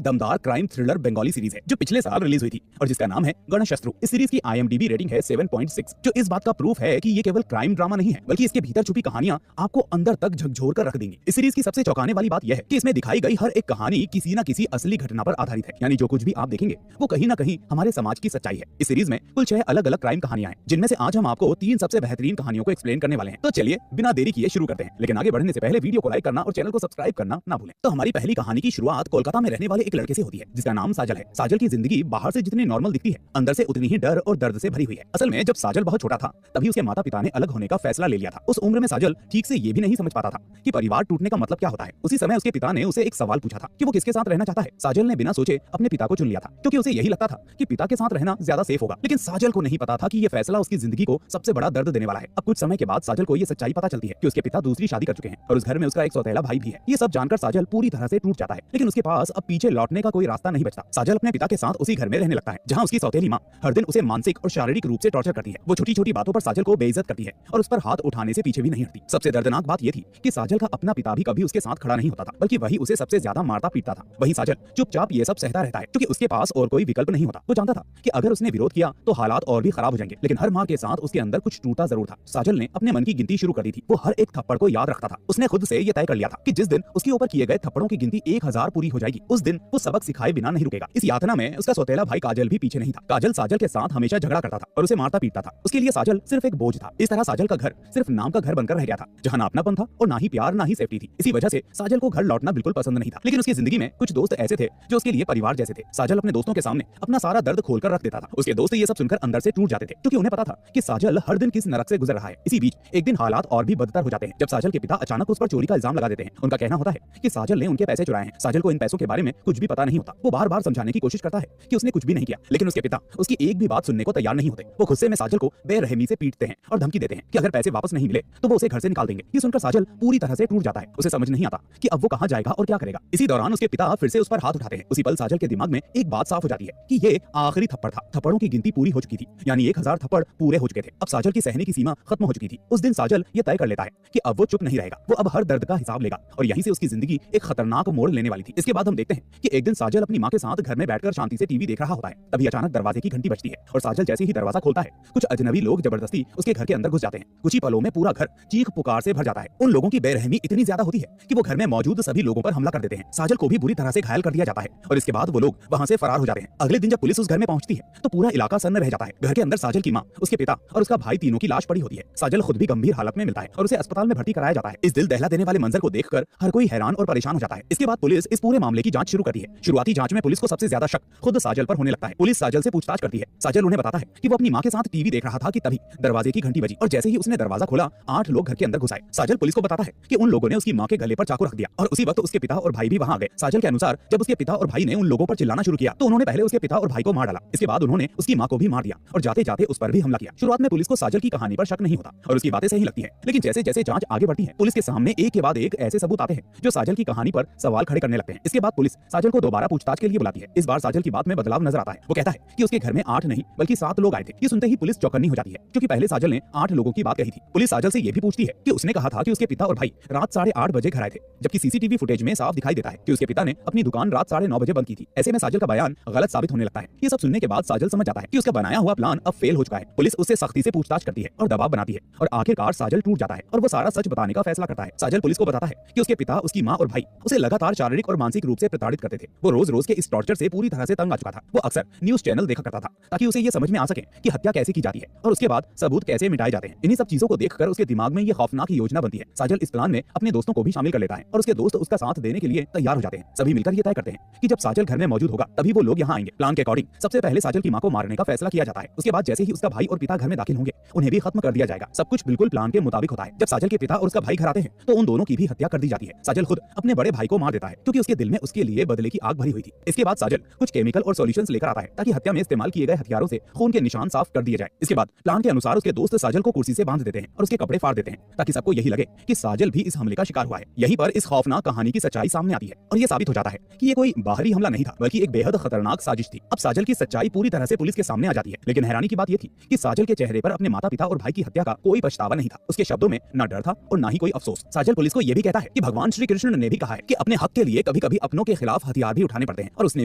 दमदार crime thriller Bengali series है जो पिछले साल रिलीज हुई थी और जिसका नाम है गणशस्त्रु। इस सीरीज की IMDb रेटिंग है 7.6, जो इस बात का प्रूफ है कि ये केवल क्राइम ड्रामा नहीं है, बल्कि इसके भीतर छुपी कहानियां आपको अंदर तक झकझोर कर रख देंगी। इस सीरीज की सबसे चौंकाने वाली बात यह है कि इसमें दिखाई गई हर एक कहानी किसी न किसी असली घटना पर आधारित है, यानी जो कुछ भी आप देखेंगे वो कहीं न कहीं हमारे समाज की सच्चाई है। इस सीरीज में कुल 6 अलग अलग क्राइम कहानियां हैं, जिनमें से आज हम आपको 3 सबसे बेहतरीन कहानियों को एक्सप्लेन करने वाले हैं। तो चलिए बिना देरी किए शुरू करते हैं, लेकिन आगे बढ़ने से पहले वीडियो को लाइक करना और चैनल को सब्सक्राइब करना ना भूलें। तो हमारी पहली कहानी की शुरुआत कोलकाता में रहने वाले एक लड़के से होती है जिसका नाम साजल है। साजल की जिंदगी बाहर से जितनी नॉर्मल दिखती है, अंदर से उतनी ही डर और दर्द से भरी हुई है। असल में जब साजल बहुत छोटा था तभी उसके माता पिता ने अलग होने का फैसला ले लिया था। उस उम्र में साजल ठीक से ये भी नहीं समझ पाता था कि परिवार टूटने का मतलब क्या होता है। उसी समय उसके पिता ने उसे एक सवाल पूछा था कि वो किसके साथ रहना चाहता है। साजल ने बिना सोचे अपने पिता को चुन लिया था, क्योंकि उसे यही लगता था कि पिता के साथ रहना ज्यादा सेफ होगा। लेकिन साजल को नहीं पता था कि ये फैसला उसकी जिंदगी को सबसे बड़ा दर्द देने वाला है। अब कुछ समय के बाद साजल को ये सच्चाई पता चलती है कि उसके पिता दूसरी शादी कर चुके हैं और उस घर में उसका एक सौतेला भाई भी है। ये सब जानकर साजल पूरी तरह से टूट जाता है, लेकिन उसके पास अब पीछे लौटने का कोई रास्ता नहीं बचता। साजल अपने पिता के साथ उसी घर में रहने लगता है जहां उसकी सौतेली मां हर दिन उसे मानसिक और शारीरिक रूप से टॉर्चर करती है। वो छोटी छोटी बातों पर साजल को बेइज्जत करती है और उस पर हाथ उठाने से पीछे भी नहीं हटती। सबसे दर्दनाक बात यह थी कि साजल का अपना पिता भी कभी उसके साथ खड़ा नहीं होता था, बल्कि वही उसे सबसे ज्यादा मारता पीटता था। वहीं साजल चुपचाप ये सब सहता रहता है, क्योंकि उसके पास और कोई विकल्प नहीं होता। वो जानता था कि अगर उसने विरोध किया तो हालात और भी खराब हो जाएंगे, लेकिन हर मार के साथ उसके अंदर कुछ टूटा जरूर था। साजल ने अपने मन की गिनती शुरू कर दी थी। वो हर एक थप्पड़ को याद रखता था। उसने खुद से ये तय कर लिया था कि जिस दिन उसके ऊपर किए गए थप्पड़ों की गिनती 1000 पूरी हो जाएगी, उस दिन वो सबक सिखाए बिना नहीं रुकेगा। इस यातना में उसका सौतेला भाई काजल भी पीछे नहीं था। काजल साजल के साथ हमेशा झगड़ा करता था और उसे मारता पीटता था। उसके लिए साजल सिर्फ एक बोझ था। इस तरह साजल का घर सिर्फ नाम का घर बनकर रह गया था, जहां ना अपनापन था और ना ही प्यार ना ही सेफ्टी थी। इसी वजह से साजल को घर लौटना बिल्कुल पसंद नहीं था। लेकिन उसकी जिंदगी में कुछ दोस्त ऐसे थे जो उसके लिए परिवार जैसे थे। साजल अपने दोस्तों के सामने अपना सारा दर्द खोलकर रख देता था। उसके दोस्त ये सब सुनकर अंदर से टूट जाते थे, क्योंकि उन्हें पता था कि साजल हर दिन किस नरक से गुजर रहा है। इसी बीच एक दिन हालात और भी बदतर हो जाते हैं जब साजल के पिता अचानक उस पर चोरी का इल्जाम लगा देते हैं। उनका कहना होता है कि साजल ने उनके पैसे चुराए हैं। साजल को इन पैसों के बारे में कुछ भी पता नहीं होता। वो बार बार समझाने की कोशिश करता है कि उसने कुछ भी नहीं किया, लेकिन उसके पिता उसकी एक भी बात सुनने को तैयार नहीं होते। वो गुस्से में साजल को बेरहमी से पीटते हैं और धमकी देते हैं कि अगर पैसे वापस नहीं मिले तो वो उसे घर से निकाल देंगे। ये सुनकर साजल पूरी तरह से टूट जाता है। उसे समझ नहीं आता कि अब वो कहां जाएगा और क्या करेगा। इसी दौरान उसके पिता फिर से उस पर हाथ उठाते हैं। उसी पल साजल के दिमाग में एक बात साफ हो जाती है कि ये आखिरी थप्पड़ था। थप्पड़ों की गिनती पूरी हो चुकी थी, यानी 1000 थप्पड़ पूरे हो चुके थे। अब साजल की सहने की सीमा खत्म हो चुकी थी। उस दिन साजल ये तय कर लेता है कि अब वो चुप नहीं रहेगा। वो अब हर दर्द का हिसाब लेगा और यहीं से उसकी जिंदगी एक खतरनाक मोड़ लेने वाली थी। इसके बाद हम देखते हैं कि एक दिन साजल अपनी मां के साथ घर में बैठकर शांति से टीवी देख रहा होता है। तभी अचानक दरवाजे की घंटी बजती है और साजल जैसे ही दरवाजा खोलता है, कुछ अजनबी लोग जबरदस्ती उसके घर के अंदर घुस जाते हैं। कुछ ही पलों में पूरा घर चीख पुकार से भर जाता है। उन लोगों की बेरहमी इतनी ज्यादा होती है कि वो घर में मौजूद सभी लोगों पर हमला कर देते हैं। साजल को भी बुरी तरह से घायल कर दिया जाता है और इसके बाद वो लोग वहां से फरार हो जाते हैं। अगले दिन जब पुलिस उस घर में पहुंचती है तो पूरा इलाका सन्न रह जाता है। घर के अंदर साजल की मां, उसके पिता और उसका भाई तीनों की लाश पड़ी होती है। साजल खुद भी गंभीर हालत में मिलता है और उसे अस्पताल में भर्ती कराया जाता है। इस दिल दहला देने वाले मंजर को देखकर हर कोई हैरान और परेशान हो जाता है। इसके बाद पुलिस इस पूरे मामले की जांच शुरू करती है। शुरुआती जांच में पुलिस को सबसे ज्यादा शक खुद साजल पर होने लगता है। पुलिस साजल से पूछताछ करती है। साजल उन्हें बताता है कि वो अपनी मां के साथ टीवी देख रहा था कि तभी दरवाजे की घंटी बजी और जैसे ही उसने दरवाजा खोला 8 लोग घर के अंदर घुस आए। साजल पुलिस को बताता है कि उन लोगों ने उसकी मां के गले पर चाकू रख दिया और उसी वक्त उसके पिता और भाई भी वहां आ गए। साजल के अनुसार जब उसके पिता और भाई ने उन लोगों पर चिल्लाना शुरू किया तो उन्होंने पहले उसके पिता और भाई को मार डाला। इसके बाद उन्होंने उसकी मां को भी मार दिया और जाते जाते उस पर भी हमला किया। शुरुआत में पुलिस को साजल की कहानी पर शक नहीं होता और उसकी बातें सही लगती है, लेकिन जैसे जैसे जांच आगे बढ़ती है पुलिस के सामने एक के बाद एक ऐसे सबूत आते हैं जो साजल की कहानी पर सवाल खड़े करने लगते हैं। इसके बाद पुलिस साजल को दोबारा पूछताछ के लिए बुलाती है। इस बार साजल की बात में बदलाव नजर आता है। वो कहता है कि उसके घर में 8 नहीं बल्कि 7 लोग आए थे। ये सुनते ही पुलिस चौकन्नी हो जाती है, क्योंकि पहले साजल ने 8 लोगों की बात कही थी। पुलिस साजल से ये भी पूछती है कि उसने कहा था कि उसके पिता और भाई रात 8:30 बजे घर आए थे, जबकि सीसीटीवी फुटेज में साफ दिखाई देता है कि उसके पिता ने अपनी दुकान रात 9:30 बजे बंद की थी। ऐसे में साजल का बयान गलत साबित होने लगता है। ये सब सुनने के बाद साजल समझ जाता है कि उसका बनाया हुआ प्लान अब फेल हो चुका है। पुलिस उससे सख्ती से पूछताछ करती है और दबाव बनाती है और आखिरकार साजल टूट जाता है और वो सारा सच बताने का फैसला करता है। साजल पुलिस को बताता है कि उसके पिता, उसकी मां और भाई उसे लगातार शारीरिक और मानसिक रूप से प्रताड़ित करते थे। वो रोज रोज के इस टॉर्चर से पूरी तरह से तंग आ चुका था। वो अक्सर न्यूज चैनल देखा करता था ताकि उसे ये समझ में आ सके कि हत्या कैसे की जाती है और उसके बाद सबूत कैसे मिटाए जाते हैं। इन्हीं सब चीजों को देखकर उसके दिमाग में ये खौफनाक योजना बनती है। साजल इस प्लान में अपने दोस्तों को भी शामिल कर लेता है और उसके दोस्त उसका साथ देने के लिए तैयार हो जाते हैं। सभी मिलकर ये तय करते हैं कि जब साजल घर में मौजूद होगा तभी वो लोग यहाँ आएंगे। प्लान के अकॉर्डिंग सबसे पहले साजल की मां को मारने का फैसला किया जाता है। उसके बाद जैसे ही उसका भाई और पिता घर में दाखिल होंगे उन्हें भी खत्म कर दिया जाएगा। सब कुछ बिल्कुल प्लान के मुताबिक होता है। जब साजल के पिता और उसका भाई घर आते हैं तो उन दोनों की भी हत्या कर दी जाती है। साजल खुद अपने बड़े भाई को मार देता है क्योंकि उसके दिल में उसके लिए बदले की आग भरी हुई थी। इसके बाद साजल कुछ केमिकल और सॉल्यूशंस लेकर आता है ताकि हत्या में इस्तेमाल किए गए हथियारों से खून के निशान साफ कर दिए जाए। इसके बाद प्लान के अनुसार उसके दोस्त साजल को कुर्सी से बांध देते हैं और उसके कपड़े फाड़ देते हैं ताकि सबको यही लगे कि साजल भी इस हमले का शिकार हुआ है। यहीं पर इस खौफनाक कहानी की सच्चाई सामने आती है और यह साबित हो जाता है कि ये कोई बाहरी हमला नहीं था बल्कि एक बेहद खतरनाक साजिश थी। अब साजल की सच्चाई पूरी तरह से पुलिस के सामने आ जाती है, लेकिन हैरानी की बात यह थी कि साजल के चेहरे पर अपने माता पिता और भाई की हत्या का कोई पछतावा नहीं था। उसके शब्दों में न डर था और न ही कोई अफसोस। साजल पुलिस को यह भी कहता है कि भगवान श्री कृष्ण ने भी कहा है कि अपने हक के लिए कभी कभी अपनों के खिलाफ हथियार भी उठाने पड़ते हैं और उसने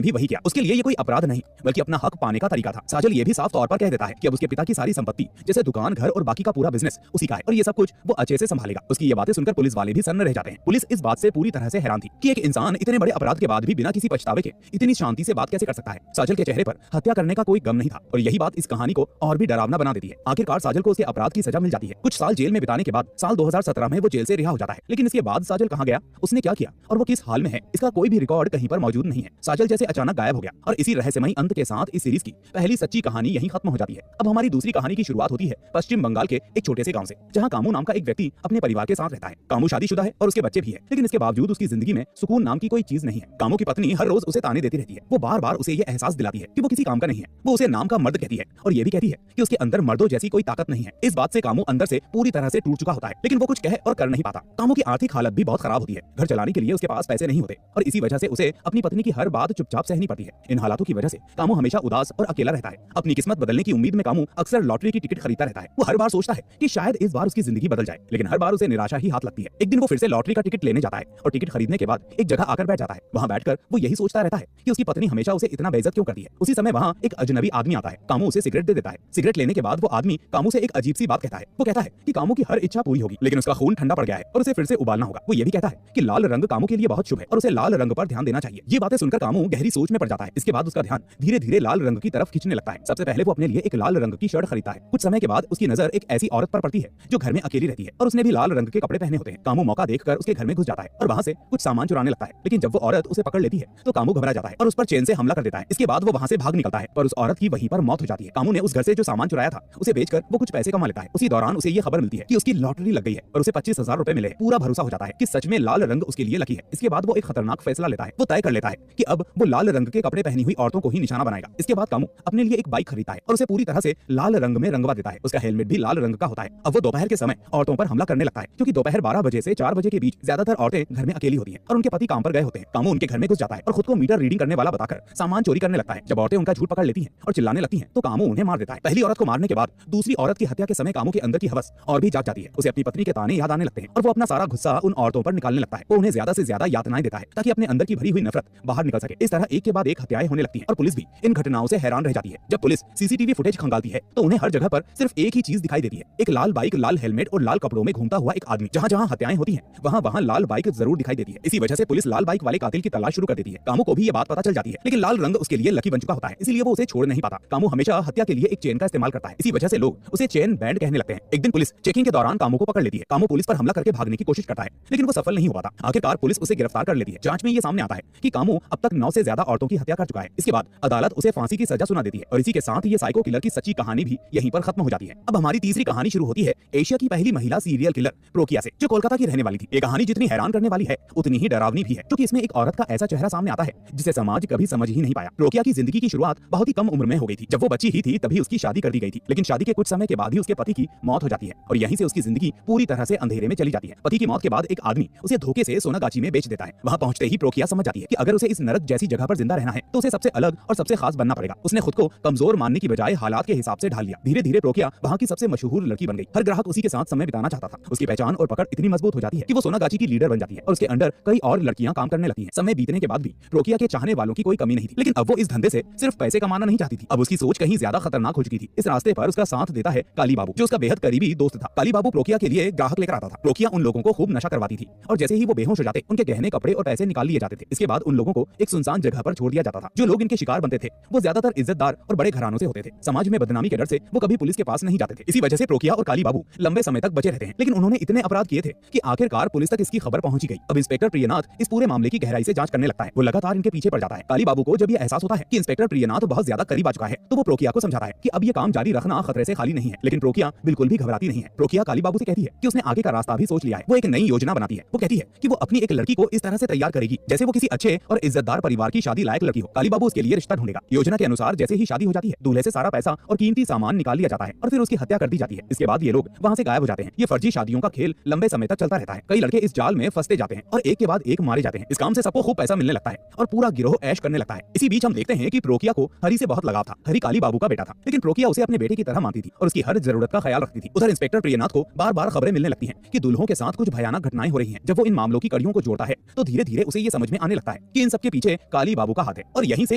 भी वही किया। उसके लिए ये कोई अपराध नहीं बल्कि अपना हक पाने का तरीका था। साजल ये भी साफ तौर पर कह देता है कि अब उसके पिता की सारी संपत्ति जैसे दुकान, घर और बाकी का पूरा बिजनेस उसी का है और ये सब कुछ वो अच्छे से संभालेगा। उसकी ये बातें सुनकर पुलिस वाले भी सन्न रह जाते हैं। पुलिस इस बात से पूरी तरह से हैरान थी कि एक इंसान इतने बड़े अपराध के बाद भी बिना किसी पछतावे के इतनी शांति से बात कैसे कर सकता है। साजल के चेहरे पर हत्या करने का कोई गम नहीं था और यही बात इस कहानी को और भी डरावना बना देती है। आखिरकार साजल को उसके अपराध की सजा मिल जाती है। कुछ साल जेल में बिताने के बाद साल 2017 में वो जेल से रिहा हो जाता है। लेकिन इसके बाद साजल कहाँ गया, उसने क्या किया और वो किस हाल में है, इसका कोई भी रिकॉर्ड कहीं पर मौजूद नहीं है। साजल जैसे अचानक गायब हो गया और इसी रहस्यमयी अंत के साथ इस सीरीज की पहली सच्ची कहानी यहीं खत्म हो जाती है। अब हमारी दूसरी कहानी की शुरुआत होती है पश्चिम बंगाल के एक छोटे से गांव से, जहां कामू नाम का एक व्यक्ति अपने परिवार के साथ रहता है। कामू शादीशुदा है और उसके बच्चे भी है, लेकिन इसके बावजूद उसकी जिंदगी में सुकून नाम की कोई चीज नहीं है। कामू की पत्नी हर रोज उसे ताने देती रहती है। वो बार बार उसे ये एहसास दिलाती है कि वो किसी काम का नहीं है। वो उसे नाम का मर्द कहती है और ये भी कहती है कि उसके अंदर मर्दों जैसी कोई ताकत नहीं है। इस बात से कामू अंदर से पूरी तरह से टूट चुका होता है, लेकिन वो कुछ कह और कर नहीं पाता। कामू की आर्थिक हालत भी बहुत खराब होती है। घर चलाने के लिए उसके पास पैसे नहीं होते और इसी वजह से उसे अपनी पत्नी की हर बात चुपचाप सहनी पड़ती है। इन हालातों की वजह से कामू हमेशा उदास और अकेला रहता है। अपनी किस्मत बदलने की उम्मीद में कामू अक्सर लॉटरी की टिकट खरीदता रहता है। वो हर बार सोचता है कि शायद इस बार उसकी जिंदगी बदल जाए, लेकिन हर बार उसे निराशा ही हाथ लगती है। एक दिन वो फिर से लॉटरी का टिकट लेने जाता है और टिकट खरीदने के बाद एक जगह आकर बैठ जाता है। वहाँ बैठकर वो यही सोचता रहता है कि उसकी पत्नी हमेशा उसे इतना बेइज्जत क्यों करती है। उसी समय वहाँ एक अजनबी आदमी आता है। कामू उसे सिगरेट दे देता है। सिगरेट लेने के बाद वो आदमी कामू से एक अजीब सी बात कहता है। वो कहता है कि कामू की हर इच्छा पूरी होगी, लेकिन उसका खून ठंडा पड़ गया है और उसे फिर से उबालना होगा। वो ये भी कहता है कि लाल रंग कामू के लिए बहुत शुभ है और उसे लाल रंग पर ध्यान देना चाहिए। ये बातें सुनकर कामू गहरी सोच में पड़ जाता है। इसके बाद उसका ध्यान धीरे धीरे लाल रंग की तरफ खींचने लगता है। सबसे पहले वो अपने लिए एक लाल रंग की शर्ट खरीदता है। कुछ समय के बाद उसकी नजर एक ऐसी औरत पर पड़ती है जो घर में अकेली रहती है और उसने भी लाल रंग के कपड़े पहने होते हैं। कामू मौका देखकर उसके घर में घुस जाता है और वहाँ से कुछ सामान चुराने लगता है, लेकिन जब वो औरत उसे पकड़ लेती है तो कामू घबरा जाता है और उस पर चेन से हमला कर देता है। इसके बाद वो वहाँ से भाग निकलता है पर उस औरत की वहीं पर मौत हो जाती है। कामू ने उस घर से जो सामान चुराया था उसे बेचकर वो कुछ पैसे कमा लेता है। उसी दौरान उसे ये खबर मिलती है कि उसकी लॉटरी लग गई है और उसे 25,000 रुपए मिले। पूरा भरोसा हो जाता है कि सच में लाल रंग उसके लिए लकी है। इसके बाद वो एक खतरनाक फैसला लेता है। वो तय कर लेता है कि अब वो लाल रंग के कपड़े पहनी हुई औरतों को ही निशाना बनाएगा। इसके बाद कामू अपने लिए एक बाइक खरीदता है और उसे पूरी तरह से लाल रंग में रंगवा देता है। उसका हेलमेट भी लाल रंग का होता है। अब वो दोपहर के समय औरतों पर हमला करने लगता है, क्योंकि दोपहर 12 बजे से 4 बजे के बीच ज्यादातर औरतें घर में अकेली होती हैं और उनके पति काम पर गए होते हैं। कामू उनके घर में घुस जाता है और खुद को मीटर रीडिंग करने वाला बताकर सामान चोरी करने लगता है। जब औरतें उनका झूठ पकड़ लेती हैं और चिल्लाने लगती हैं तो कामू उन्हें मार देता है। पहली औरत को मारने के बाद दूसरी औरत की हत्या के समय कामू के अंदर की हवस और भी जाग जाती है। उसे अपनी पत्नी के ताने याद आने लगते हैं और वो अपना सारा गुस्सा उन औरतों पर निकालने लगता है। वो उन्हें ज्यादा से ज्यादा यातनाएं देता है ताकि अपने अंदर की भरी हुई नफरत बाहर निकल सके। इस तरह एक के बाद एक हत्याएं होने लगती हैं और पुलिस भी इन घटनाओं से हैरान रह जाती है। जब पुलिस सीसीटीवी फुटेज खंगालती है तो उन्हें हर जगह पर सिर्फ एक ही चीज दिखाई देती है, एक लाल बाइक, लाल हेलमेट और लाल कपड़ों में घूमता हुआ एक आदमी। जहाँ जहाँ हत्याएं होती हैं वहाँ लाल बाइक जरूर दिखाई देती है। इसी वजह से पुलिस लाल बाइक वाले कातिल की तलाश शुरू कर देती है। कामू को भी ये बात पता चल जाती है, लेकिन लाल रंग उसके लिए लकी बन चुका होता है, इसलिए वो उसे छोड़ नहीं पाता। कामू हमेशा हत्या के लिए एक चेन का इस्तेमाल करता है। इसी वजह से लोग उसे चेन बैंड कहने लगते हैं। एक दिन पुलिस चेकिंग के दौरान कामू को पकड़ लेती है। कामू पुलिस पर हमला करके भागने की कोशिश करता है, लेकिन वो सफल नहीं हो पाता। आखिरकार पुलिस उसे गिरफ्तार कर लेती है। जांच में ये सामने आता है कि कामू अब तक 9 से ज्यादा औरतों की हत्या कर चुका है। इसके बाद अदालत उसे फांसी की सजा सुना देती है और इसी के साथ ये साइको किलर की सच्ची कहानी भी यहीं पर खत्म हो जाती है। अब हमारी तीसरी कहानी शुरू होती है एशिया की पहली महिला सीरियल किलर प्रोकिया से, जो कोलकाता की रहने वाली थी। ये कहानी जितनी हैरान करने वाली है उतनी ही डरावनी भी है, क्योंकि इसमें एक औरत का ऐसा चेहरा सामने आता है जिसे समाज कभी समझ ही नहीं पाया। प्रोकिया की जिंदगी की शुरुआत बहुत ही कम उम्र में हो गई थी। जब वो बच्ची ही थी तभी उसकी शादी कर दी गई थी, लेकिन शादी के कुछ समय के बाद ही उसके पति की मौत हो जाती है और यहीं से उसकी जिंदगी पूरी तरह से अंधेरे में चली जाती है। पति की मौत के बाद एक आदमी उसे धोखे से सोनागाची में बेच देता है। वहां पहुंचते ही प्रोकिया समझ जाती है कि अगर उसे इस नरक जैसी जगह पर जिंदा रहना है तो उसे सबसे अलग और सबसे खास बनना पड़ेगा। उसने खुद को कमजोर मानने की बजाय हालात के हिसाब से ढाल लिया। धीरे धीरे प्रोकिया वहां की सबसे मशहूर लड़की बन गई। हर ग्राहक उसी के साथ समय बिताना चाहता था। उसकी पहचान और पकड़ इतनी मजबूत हो जाती है कि वो सोनागाची की लीडर बन जाती है और उसके अंडर कई और लड़कियां काम करने लगती हैं। समय बीतने के बाद भी प्रोकिया के चाहने वालों की कोई कमी नहीं थी, लेकिन अब वो इस धंधे से सिर्फ पैसे कमाना नहीं चाहती थी। अब उसकी सोच कहीं ज्यादा खतरनाक हो चुकी थी। इस रास्ते पर उसका साथ देता है काली बाबू, जो उसका बेहद करीबी दोस्त था। काली बाबू प्रोकिया के लिए ग्राहक लेकर आता था। प्रोकिया उन लोगों को खूब नशा करवाती थी और जैसे ही वो बेहोश हो जाते उनके गहने, कपड़े और पैसे निकाल लिए जाते थे। इसके बाद उन लोगों को एक सुनसान जगह पर छोड़ दिया जाता था। जो लोग इनके शिकार बनते थे वो ज्यादातर इज्जतदार और बड़े घरानों से होते थे। समाज में बदनामी के डर से वो कभी पुलिस के पास नहीं जाते थे। इसी वजह से प्रोकिया और काली बाबू लंबे समय तक बचे रहते हैं, लेकिन उन्होंने इतने अपराध किए थे कि आखिरकार पुलिस तक इसकी खबर पहुंची गई। अब इंस्पेक्टर प्रियनाथ इस पूरे मामले की गहराई से जांच करने लगता है। वो लगातार इनके पीछे पड़ जाता है। काली बाबू को जब ये एहसास होता है कि इंस्पेक्टर प्रियनाथ बहुत ज्यादा करीब आ चुका है तो वो प्रोकिया को समझाता है कि अब ये काम जारी रखना खतरे से खाली नहीं है। लेकिन प्रोकिया बिल्कुल भी घबराती नहीं है। प्रोकिया काली बाबू से कहती है कि उसने आगे का रास्ता भी सोच लिया है। वो एक नई योजना बनाती है। वो कहती है कि वो अपनी एक लड़की को इस तरह से तैयार करेगी जैसे वो किसी अच्छे और इज्जतदार परिवार की शादी लायक लड़की हो। काली बाबू उसके लिए रिश्ता ढूंढेगा। योजना के अनुसार जैसे ही शादी हो जाती है दूल्हे से सारा पैसा और कीमती सामान निकाल लिया जाता है और फिर उसकी हत्या कर दी जाती है। इसके बाद ये लोग वहाँ से गायब हो जाते हैं। ये फर्जी शादियों का खेल लंबे समय तक चलता रहता है। कई लड़के इस जाल में फंसते जाते हैं और एक के बाद एक मारे जाते हैं। इस काम से सबको खूब पैसा मिलने लगता है और पूरा गिरोह ऐश करने लगता है। इसी बीच हम देखते हैं कि प्रोकिया को हरी से बहुत लगाव था। हरी काली बाबू का बेटा था, लेकिन प्रोकिया उसे अपने बेटे की तरह मानती थी और उसकी हर जरूरत का ख्याल रखती थी। उधर इंस्पेक्टर प्रियनाथ को बार बार खबरें मिलने लगती हैं कि दुल्हों के साथ कुछ भयानक घटनाएं हो रही हैं। जब वो इन मामलों की कड़ियों को जोड़ता है तो धीरे धीरे उसे ये समझ में आने लगता है कि इन सबके पीछे काली बाबू का हाथ है और यहीं से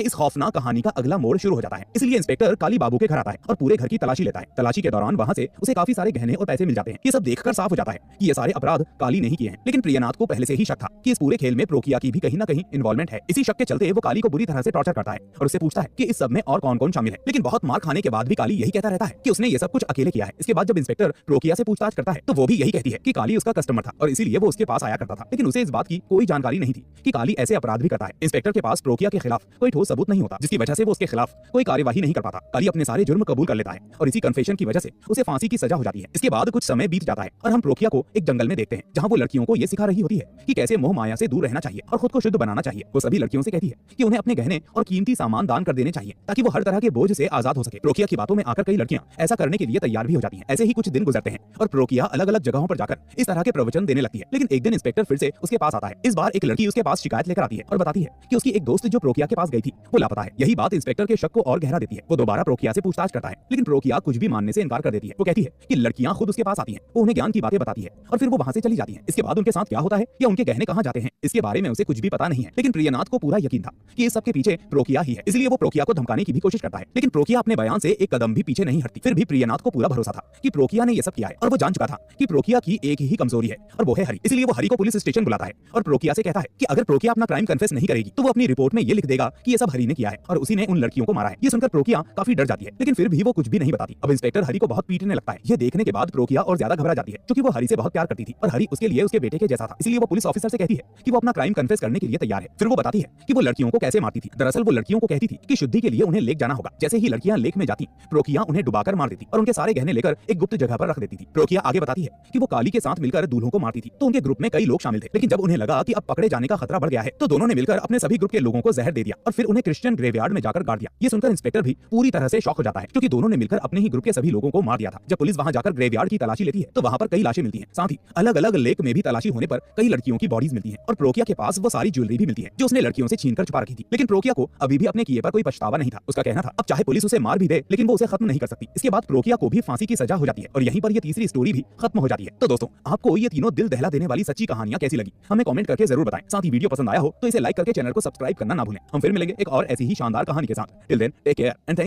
इस खौफनाक कहानी का अगला मोड़ शुरू हो जाता है। इसलिए इंस्पेक्टर काली बाबू के घर आता है और पूरे घर की तलाशी लेता है। तलाशी के दौरान वहां से उसे काफी सारे गहने और पैसे मिल जाते हैं। ये सब देखकर साफ हो जाता है कि ये सारे अपराध काली ने ही किए हैं। लेकिन प्रियनाथ को पहले से ही शक था कि इस पूरे खेल में प्रोकिया की भी कहीं ना कहीं इन्वॉल्वमेंट है। इसी शक के चलते वो काली को बुरी तरह से टॉर्चर करता है और उससे पूछता है कि इस सब में और कौन कौन शामिल है। लेकिन बहुत मार खाने के बाद भी काली यही कहता रहता है कि उसने ये सब कुछ अकेले किया है। इसके बाद जब इंस्पेक्टर प्रोकिया से पूछताछ करता है तो वो भी यही कहती है कि काली उसका कस्टमर था और इसीलिए वो उसके पास आया करता था। लेकिन उसे इस बात की कोई जानकारी नहीं थी कि काली ऐसे अपराध भी करता है। इंस्पेक्टर के पास प्रोकिया के खिलाफ कोई ठोस सबूत नहीं होता, जिसकी वजह से वो उसके खिलाफ कोई कार्यवाही नहीं कर पाता। काली अपने सारे जुर्म कबूल कर लेता है और इसी कन्फेशन की वजह से उसे फांसी की सजा हो जाती है। इसके बाद कुछ समय बीत जाता है और हम प्रोकिया को एक जंगल में देखते हैं जहां वो लड़कियों को ये सिखा रही होती है कि कैसे मोह माया से दूर रहना चाहिए और खुद को शुद्ध बनाना चाहिए। वो सभी लड़कियों से कहती है कि उन्हें अपने गहने और कीमती सामान दान कर देने चाहिए ताकि वो हर तरह के बोझ से आजाद हो सके। प्रोकिया की बातों में आकर कई लड़कियां ऐसा करने के लिए तैयार भी हो जाती हैं। ऐसे ही कुछ दिन गुजरते हैं और प्रोकिया अलग अलग जगहों पर जाकर इस तरह के प्रवचन देने लगती है। लेकिन एक दिन इंस्पेक्टर फिर से उसके पास आता है। इस बार एक लड़की उसके पास शिकायत लेकर आती है और बताती है कि उसकी एक दोस्त जो प्रोकिया के पास गई थी वो लापता है। यही बात इंस्पेक्टर के शक को और गहरा देती है। वो दोबारा प्रोकिया से पूछताछ करता है लेकिन प्रोकिया कुछ भी मानने से इनकार कर देती है। वो कहती है कि लड़कियां खुद उसके पास आती हैं, वो उन्हें ज्ञान की बातें बताती है और फिर वो वहां से चली जाती है। इसके बाद उनके साथ क्या होता है या उनके गहने कहां जाते हैं इसके बारे में उसे कुछ भी पता नहीं है। लेकिन प्रियनाथ को पूरा यकीन था कि इस सबके पीछे प्रोकिया ही है, इसलिए वो प्रोकिया को धमकाने की भी कोशिश करता है। लेकिन प्रोकिया अपने बयान से एक कदम भी पीछे नहीं हटती। फिर भी प्रियनाथ को पूरा भरोसा था कि प्रोकिया ने ये सब किया है और वो जान चुका था कि प्रोकिया की एक ही कमजोरी है और वो है हरि। इसलिए वो हरि को पुलिस स्टेशन बुलाता है और प्रोकिया से कहता है कि अगर प्रोकिया अपना क्राइम कन्फेस नहीं करेगी तो वो अपनी रिपोर्ट में ये लिख देगा कि ये सब हरि ने किया है और उसी ने उन लड़कियों को मारा है। ये सुनकर प्रोकिया काफी डर जाती है लेकिन फिर भी वो कुछ भी नहीं बताती। अब इंस्पेक्टर हरि को बहुत पीटने लगता है। ये देखने के बाद प्रोकिया और ज्यादा घबरा जाती है क्योंकि वो हरि से बहुत प्यार करती थी और हरि उसके लिए उसके बेटे के जैसा था। इसलिए वो पुलिस ऑफिसर से कहती है कि वो अपना क्राइम कन्फेस करने के लिए तैयार है। फिर वो बताती है कि वो लड़कियों को कैसे मारती थी। दरअसल वो लड़कियों को कहती थी कि शुद्धि के लिए उन्हें लेक जाना होगा। जैसे ही लड़कियां लेक में जाती प्रोकिया उन्हें डुबाकर मार देती और उनके सारे गहने लेकर एक गुप्त जगह पर रख देती थी। प्रोकिया आगे बताती है कि वो काली के साथ मिलकर दूल्हों को मारती थी तो उनके ग्रुप में कई लोग शामिल थे। लेकिन जब उन्हें लगा कि अब पकड़े जाने का खतरा बढ़ गया है तो दोनों ने मिलकर अपने सभी ग्रुप के लोगों को जहर दे दिया और फिर उन्हें क्रिश्चियन ग्रेवयार्ड में जाकर गाड़ दिया। ये सुनकर इंस्पेक्टर भी पूरी तरह से शॉक हो जाता है क्योंकि दोनों ने मिलकर अपने ही ग्रुप के सभी लोगों को मार दिया था। जब पुलिस वहां जाकर ग्रेवयार्ड की तलाशी लेती है तो वहां पर कई लाशें मिलती हैं। साथ ही अलग अलग लेक में भी तलाशी होने पर कई लड़कियों की बॉडीज मिलती हैं और प्रोकिया के पास वो सारी ज्वेलरी भी मिलती है जो उसने लड़कियों से छीनकर छुपा रखी थी। लेकिन प्रोकिया को अभी भी अपने किए पर कोई पछतावा नहीं था। उसका कहना था अब चाहे पुलिस उसे मार भी दे लेकिन वो उसे खत्म नहीं कर सकती। इसके बाद प्रोकिया को भी फांसी की सजा हो जाती है और यहीं पर ये तीसरी स्टोरी भी खत्म हो जाती है। तो दोस्तों आपको ये तीनों दिल दहला देने वाली सच्ची कहानियां कैसी लगी हमें कमेंट करके जरूर बताएं। साथ ही वीडियो पसंद आया हो तो इसे लाइक करके चैनल को सब्सक्राइब करना ना भूलें। हम फिर मिलेंगे एक और ऐसी ही शानदार कहानी के साथ। Till then take care and